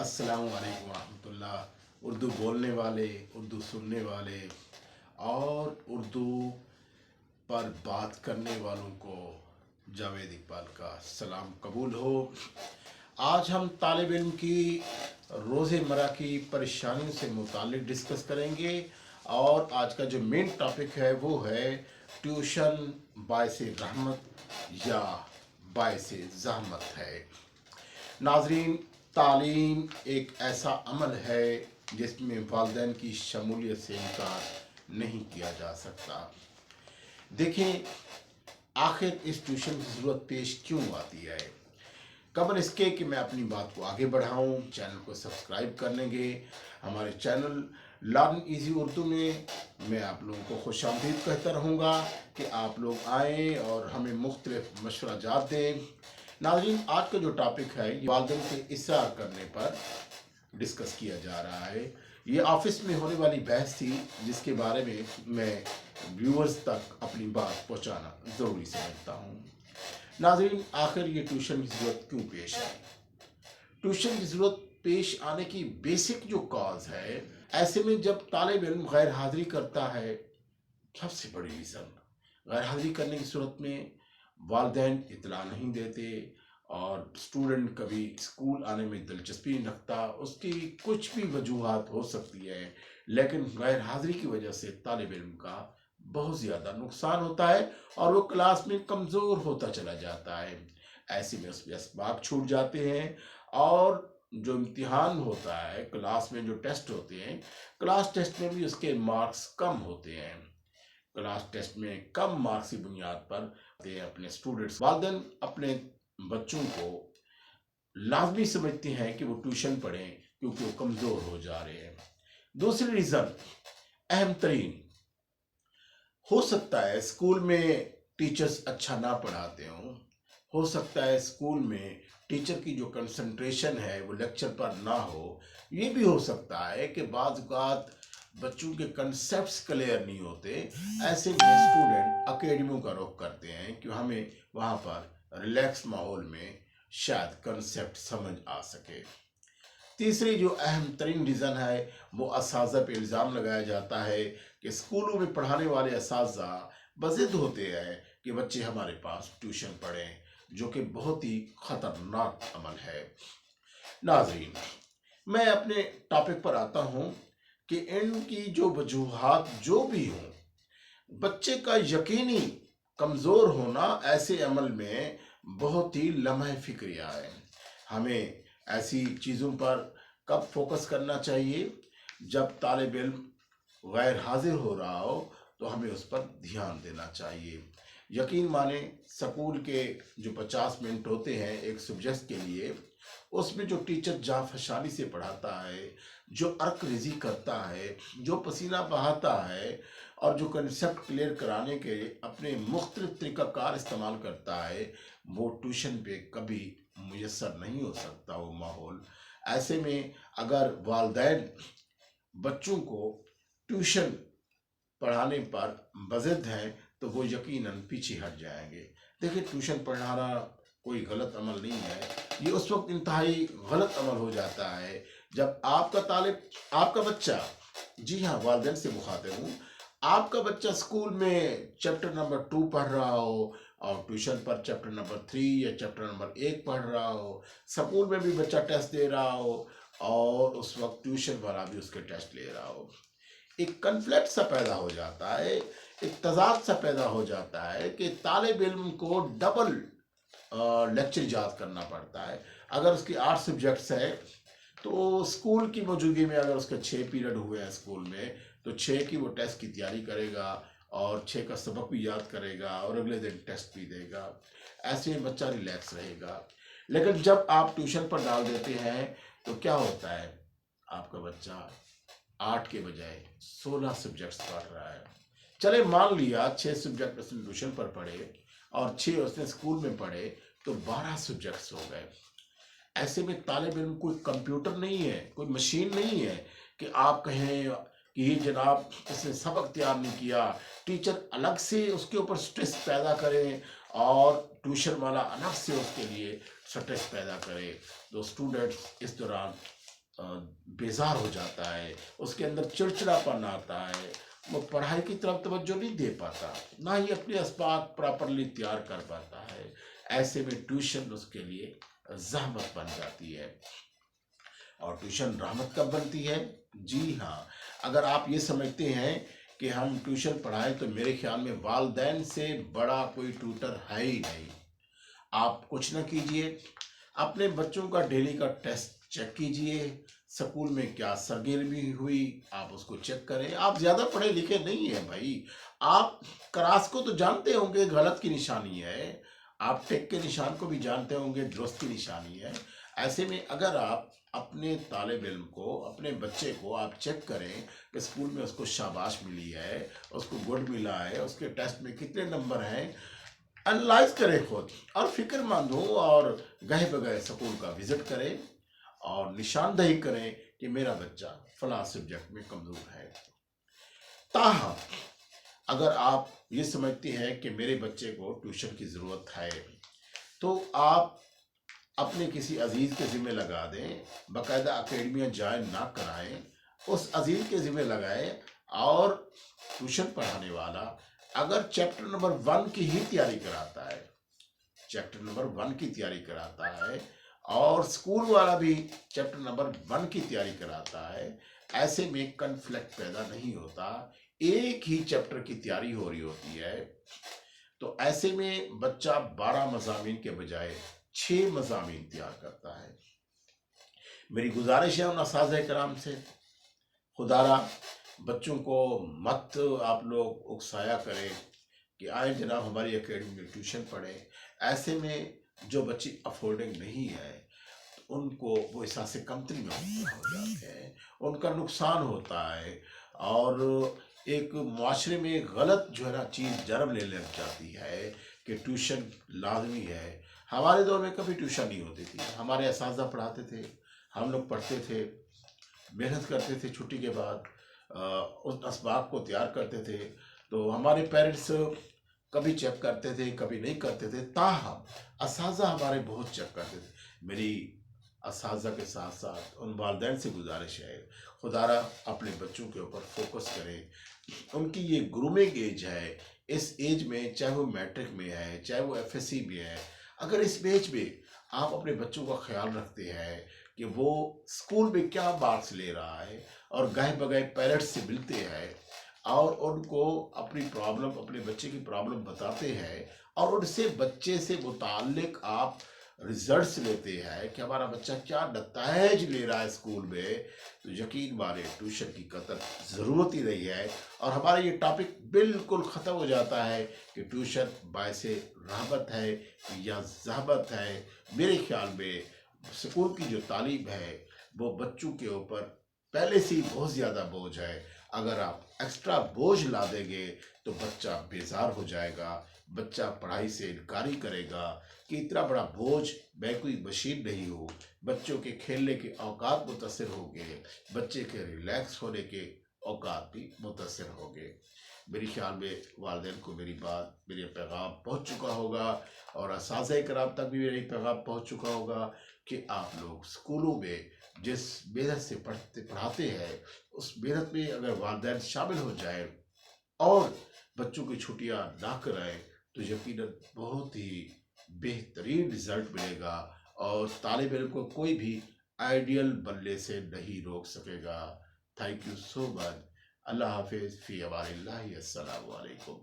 अस्सलाम वालेकुम रहमतुल्लाह। उर्दू बोलने वाले, उर्दू सुनने वाले और उर्दू पर बात करने वालों को जावेद इकबाल का सलाम कबूल हो। आज हम तालिब इल्म की रोज़मर्रा की परेशानियों से मुतालिक डिस्कस करेंगे और आज का जो मेन टॉपिक है वो है ट्यूशन बायसे रहमत या बायसे ज़हमत है। नाजरीन, तालीम एक ऐसा अमल है जिसमें वालिदैन की शमूलियत से इनकार नहीं किया जा सकता। देखें, आखिर इस ट्यूशन की ज़रूरत पेश क्यों आती है। कबल इसके कि मैं अपनी बात को आगे बढ़ाऊं, चैनल को सब्सक्राइब कर लेंगे। हमारे चैनल लर्न इजी उर्दू में मैं आप लोगों को खुशामदीद कहता रहूँगा कि आप लोग आएँ और हमें मुख्तलिफ मशवराजात दें। नाज़रीन, आज का जो टॉपिक है ये वालिदैन के इसरार करने पर डिस्कस किया जा रहा है। ये ऑफिस में होने वाली बहस थी जिसके बारे में मैं व्यूअर्स तक अपनी बात पहुंचाना ज़रूरी समझता हूँ। नाज़रीन, आखिर ये ट्यूशन की ज़रूरत क्यों पेश आई। ट्यूशन की ज़रूरत पेश आने की बेसिक जो कॉज है, ऐसे में जब तालिब इल्म गैर हाज़िरी करता है, सबसे बड़ी रीज़न गैर हाज़िरी करने की सूरत में वालिदैन इत्तला नहीं देते और स्टूडेंट कभी स्कूल आने में दिलचस्पी नहीं रखता। उसकी कुछ भी वजूहात हो सकती है, लेकिन गैर हाज़िरी की वजह से तालिब इल्म का बहुत ज़्यादा नुकसान होता है और वो क्लास में कमज़ोर होता चला जाता है। ऐसे में उसके असबाब छूट जाते हैं और जो इम्तिहान होता है, क्लास में जो टेस्ट होते हैं, क्लास टेस्ट में भी उसके मार्क्स कम होते हैं। क्लास टेस्ट में कम मार्क्स की बुनियाद पर अपने स्टूडेंट्स वालिदैन अपने बच्चों को लाजमी समझते हैं कि वो ट्यूशन पढ़ें क्योंकि वो कमज़ोर हो जा रहे हैं। दूसरी रीज़न अहम तरीन, हो सकता है स्कूल में टीचर्स अच्छा ना पढ़ाते हों, हो सकता है स्कूल में टीचर की जो कंसंट्रेशन है वो लेक्चर पर ना हो, ये भी हो सकता है कि बाज़ औक़ात बच्चों के कंसेप्ट्स क्लियर नहीं होते। ऐसे में स्टूडेंट अकेडमियों का रुख करते हैं कि हमें वहाँ पर रिलैक्स माहौल में शायद कंसेप्ट समझ आ सके। तीसरी जो अहम तरीन रीज़न है वो असातिज़ा पे इल्ज़ाम लगाया जाता है कि स्कूलों में पढ़ाने वाले असातिज़ा बज़िद होते हैं कि बच्चे हमारे पास ट्यूशन पढ़ें, जो कि बहुत ही ख़तरनाक अमल है। नाज़रीन, मैं अपने टॉपिक पर आता हूँ कि इनकी जो वजूहात जो भी हों, बच्चे का यकीनी कमज़ोर होना ऐसे अमल में बहुत ही लम्हे फ़िक्रिया है। हमें ऐसी चीज़ों पर कब फोकस करना चाहिए, जब तालिब इल्म गैर हाज़िर हो रहा हो तो हमें उस पर ध्यान देना चाहिए। यकीन माने, स्कूल के जो 50 मिनट होते हैं एक सब्जेक्ट के लिए, उसमें जो टीचर जाँफशानी से पढ़ाता है, जो अर्क रेज़ी करता है, जो पसीना बहाता है और जो कंसेप्ट क्लियर कराने के अपने मुख्तलिफ तरीक़ाकार इस्तेमाल करता है, वो ट्यूशन पे कभी मुयस्सर नहीं हो सकता वो माहौल। ऐसे में अगर वालिदैन बच्चों को ट्यूशन पढ़ाने पर बज़िद हैं तो वो यकीनन पीछे हट जाएंगे। देखिए, ट्यूशन पढ़ाना कोई गलत अमल नहीं है। ये उस वक्त इंतहाई गलत अमल हो जाता है जब आपका बच्चा, जी हाँ, वालिदैन से मुखातिब हूँ, आपका बच्चा स्कूल में चैप्टर नंबर 2 पढ़ रहा हो और ट्यूशन पर चैप्टर नंबर 3 या चैप्टर नंबर 1 पढ़ रहा हो। स्कूल में भी बच्चा टेस्ट दे रहा हो और उस वक्त ट्यूशन वाला भी उसके टेस्ट ले रहा हो। एक कन्फ्लिक्ट सा पैदा हो जाता है, एक तज़ाद सा पैदा हो जाता है कि तालिब इल्म को डबल लेक्चर याद करना पड़ता है। अगर उसकी 8 सब्जेक्ट्स है तो स्कूल की मौजूदगी में अगर उसके 6 पीरियड हुए हैं स्कूल में, तो 6 की वो टेस्ट की तैयारी करेगा और 6 का सबक भी याद करेगा और अगले दिन टेस्ट भी देगा। ऐसे में बच्चा रिलैक्स रहेगा। लेकिन जब आप ट्यूशन पर डाल देते हैं तो क्या होता है, आपका बच्चा 8 के बजाय 16 सब्जेक्ट्स पढ़ रहा है। चले मान लिया 6 सब्जेक्ट उसने ट्यूशन पर पढ़े और 6 उसने स्कूल में पढ़े, तो 12 सब्जेक्ट्स हो गए। ऐसे में तालिब इल्म कोई कंप्यूटर नहीं है, कोई मशीन नहीं है कि आप कहें कि ये जनाब इसने सबक तैयार नहीं किया, टीचर अलग से उसके ऊपर स्ट्रेस पैदा करें और ट्यूशन वाला अलग से उसके लिए स्ट्रेस पैदा करे। तो स्टूडेंट्स इस दौरान بیزار ہو جاتا ہے، اس کے اندر چڑچڑاپن آتا ہے، وہ پڑھائی کی طرف توجہ نہیں دے پاتا، نہ ہی اپنے اسباق پراپرلی تیار کر پاتا ہے۔ ایسے میں ٹیوشن اس کے لیے زحمت بن جاتی ہے۔ اور ٹیوشن رحمت کب بنتی ہے؟ جی ہاں، اگر آپ یہ سمجھتے ہیں کہ ہم ٹیوشن پڑھائیں تو میرے خیال میں والدین سے بڑا کوئی ٹیوٹر ہے ہی نہیں۔ آپ کچھ نہ کیجئے، اپنے بچوں کا ڈیلی کا ٹیسٹ چیک کیجئے، سکول میں کیا سرگرمی ہوئی آپ اس کو چیک کریں۔ آپ زیادہ پڑھے لکھے نہیں ہیں بھائی، آپ کراس کو تو جانتے ہوں گے غلط کی نشانی ہے، آپ ٹیک کے نشان کو بھی جانتے ہوں گے درست کی نشانی ہے۔ ایسے میں اگر آپ اپنے طالب علم کو، اپنے بچے کو آپ چیک کریں کہ اسکول میں اس کو شاباش ملی ہے، اس کو گڈ ملا ہے، اس کے ٹیسٹ میں کتنے نمبر ہیں، انالائز کریں خود، اور فکر مند ہوں اور گہے بگہے سکول کا وزٹ کریں اور نشاندہی کریں کہ میرا بچہ فلاں سبجیکٹ میں کمزور ہے۔ تاہم اگر آپ یہ سمجھتے ہیں کہ میرے بچے کو ٹیوشن کی ضرورت ہے تو آپ اپنے کسی عزیز کے ذمہ لگا دیں، باقاعدہ اکیڈمیاں جوائن نہ کرائیں، اس عزیز کے ذمہ لگائیں، اور ٹیوشن پڑھانے والا اگر چیپٹر نمبر 1 کی ہی تیاری کراتا ہے، چیپٹر نمبر 1 کی تیاری کراتا ہے، اور اسکول والا بھی چیپٹر نمبر 1 کی تیاری کراتا ہے، ایسے میں کنفلکٹ پیدا نہیں ہوتا، ایک ہی چیپٹر کی تیاری ہو رہی ہوتی ہے، تو ایسے میں بچہ 12 مضامین کے بجائے 6 مضامین تیار کرتا ہے۔ میری گزارش ہے ان اساتذہ کرام سے، خدا را بچوں کو مت آپ لوگ اکسایا کریں کہ آئیں جناب ہماری اکیڈمی میں ٹیوشن پڑھیں۔ ایسے میں جو بچی افورڈنگ نہیں ہے ان کو وہ احساس کمتری میں مبتلا ہو جاتے ہیں، ان کا نقصان ہوتا ہے، اور ایک معاشرے میں غلط جو ہے نا چیز جنم لے لگ جاتی ہے کہ ٹیوشن لازمی ہے۔ ہمارے دور میں کبھی ٹیوشن نہیں ہوتی تھی، ہمارے اساتذہ پڑھاتے تھے، ہم لوگ پڑھتے تھے، محنت کرتے تھے، چھٹی کے بعد اس اسباق کو تیار کرتے تھے، تو ہمارے پیرنٹس کبھی چیک کرتے تھے کبھی نہیں کرتے تھے، تاہم اساتذہ ہمارے بہت چیک کرتے تھے۔ میری اساتذہ کے ساتھ ساتھ ان والدین سے گزارش ہے خدا را اپنے بچوں کے اوپر فوکس کریں، ان کی یہ گرومنگ ایج ہے، اس ایج میں چاہے وہ میٹرک میں ہے چاہے وہ ایف ایس سی میں ہے، اگر اس ایج میں آپ اپنے بچوں کا خیال رکھتے ہیں کہ وہ اسکول میں کیا مارکس لے رہا ہے، اور گہے بگہے پیرنٹس سے ملتے ہیں اور ان کو اپنی پرابلم، اپنے بچے کی پرابلم بتاتے ہیں، اور ان سے بچے سے متعلق آپ ریزلٹس لیتے ہیں کہ ہمارا بچہ کیا نتائج لے رہا ہے اسکول میں، تو یقین مارے ٹیوشن کی قطر ضرورت ہی نہیں ہے، اور ہمارا یہ ٹاپک بالکل ختم ہو جاتا ہے کہ ٹیوشن باعث رحمت ہے یا زحمت ہے۔ میرے خیال میں سکول کی جو تعلیم ہے وہ بچوں کے اوپر پہلے سے ہی بہت زیادہ بوجھ ہے، اگر آپ ایکسٹرا بوجھ لا دیں گے تو بچہ بیزار ہو جائے گا، بچہ پڑھائی سے انکاری کرے گا کہ اتنا بڑا بوجھ، میں کوئی مشین نہیں ہوں، بچوں کے کھیلنے کے اوقات متاثر ہوں گے، بچے کے ریلیکس ہونے کے اوقات بھی متاثر ہوں گے۔ میری خیال میں والدین کو میری بات، میرے پیغام پہنچ چکا ہوگا، اور اساتذہ کرام تک بھی میری پیغام پہنچ چکا ہوگا کہ آپ لوگ اسکولوں میں جس محنت سے پڑھاتے ہیں اس محنت میں اگر والدین شامل ہو جائیں اور بچوں کی چھٹیاں نہ کرائیں تو یقیناً بہت ہی بہترین رزلٹ ملے گا، اور طالب علم کو کوئی بھی آئیڈیل بننے سے نہیں روک سکے گا۔ تھینک یو سو مچ۔ اللہ حافظ، فی امان اللہ، السلام علیکم۔